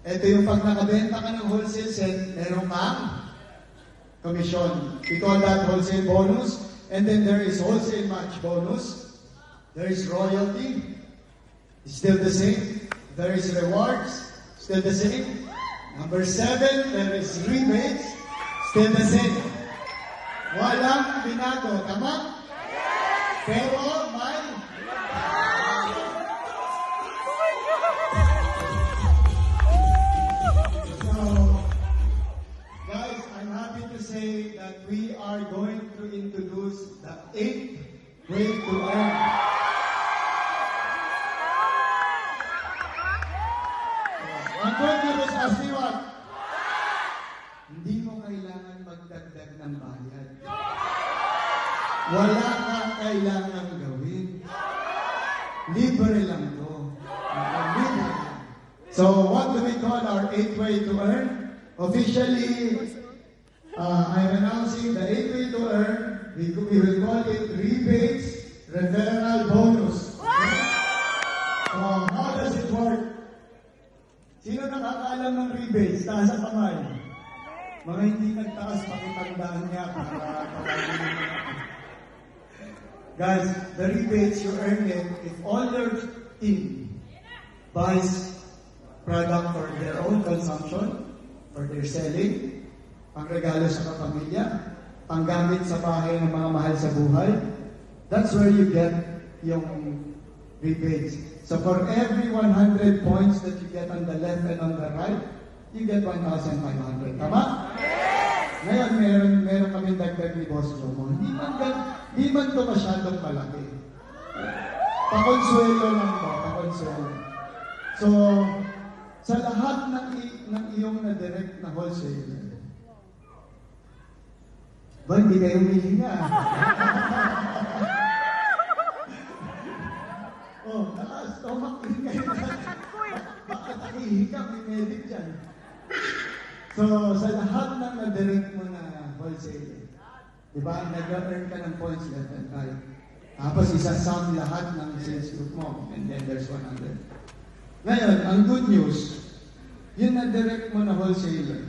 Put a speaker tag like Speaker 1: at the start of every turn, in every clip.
Speaker 1: Ito yung pag nakabenta ka ng wholesale set, meron kang commission. We call that wholesale bonus. And then there is wholesale match bonus. There is royalty. It's still the same. There is rewards. Still the same. Number 7, there is rebates. Still the same. Walang binago. Tama? Pero may... say that we are going to introduce the 8th way to earn. Ang good news, ask me what? Hindi mo kailangan magdagdag ng bayad. Wala kang kailangan gawin. Libre lang to. Libre lang. So what do we call our 8th way to earn? Officially, I'm announcing the 8th way to earn. We will call it rebates referral bonus. How does it work? Sino nakakaalam ng rebates? Taas ang kamay. Mga hindi nagtaas, pakitandaan niya para guys, the rebates you earn it if all your team buys product for their own consumption, for their selling, pangregalo sa kapamilya, panggamit sa bahay ng mga mahal sa buhay. That's where you get yung rebates. So for every 100 points that you get on the left and on the right, you get 1,500. Tama? Ngayon, meron kami dagdag ni Boss Jomo. Hindi man to masyadong malaki. Pakonsuelo lang to, pakonsuelo. So, sa lahat ng iyong na-direct na wholesaler, ba, hindi kayo humihinga. Naka-stomach din kayo. Baka nakihika, may medic dyan. So, sa lahat ng na-direct mo na wholesaler, di ba, nag-earn ka ng points left and right. Tapos isasum lahat ng sales group mo, and then there's 100. Ngayon, ang good news, yung na-direct mo na wholesaler,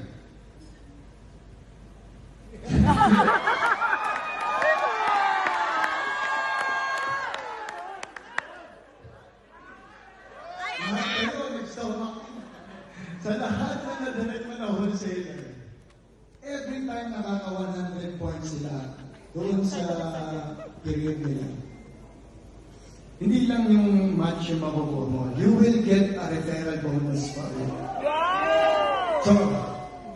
Speaker 1: sa lahat na na-direct mo na wholesaler, every time nakaka 100 points sila doon sa period nila, hindi lang yung match yung makukuha mo, you will get a referral bonus for it. So,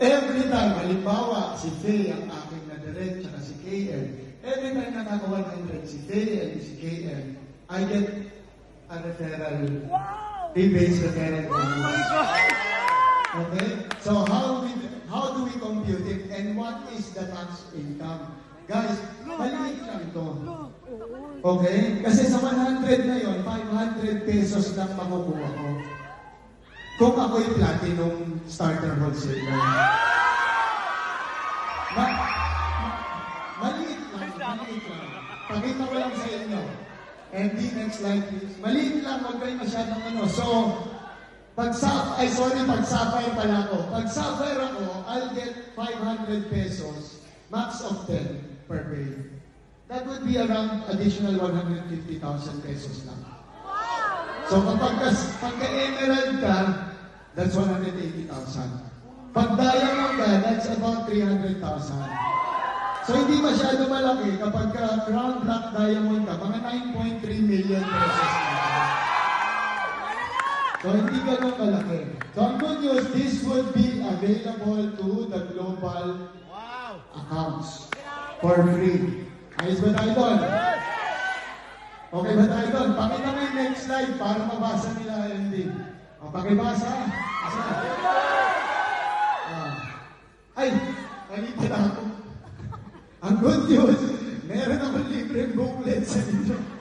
Speaker 1: every time, halimbawa, si Faye ang aking na-direct, tsaka si KL, every time nakaka 100 si Faye and si KL, I get a referral, rebates referral bonus. Okay? So how do we compute it? And what is the tax income? Guys, maliit lang ito. Okay? Kasi sa 100 na yon, 500 pesos lang makukuha ko. Kung ako'y platinum starter wholesaler. Maliit lang. Pakita ko lang sa inyo. And the next slide please. Maliit lang, huwag kayo masyadong ano. So, pag sapphire pala ako. Pag sapphire ako, I'll get 500 pesos, max of 10 per pay. That would be around additional 150,000 pesos lang. So pagka emerald ka, that's 180,000. Pag diamond ka, that's about 300,000. So hindi masyado malaki kapag crown black diamond ka, mga 9.3 million pesos na. So, hindi ganun kalaki. So, ang good news, this would be available to the global accounts for free. Ayos ba tayo doon? Okay ba tayo doon? Pakita mo yung next slide para mabasa nila hindi. O, pakibasa. Ay, kanita na ako. Ang good news, meron akong libreng booklet sa inyo.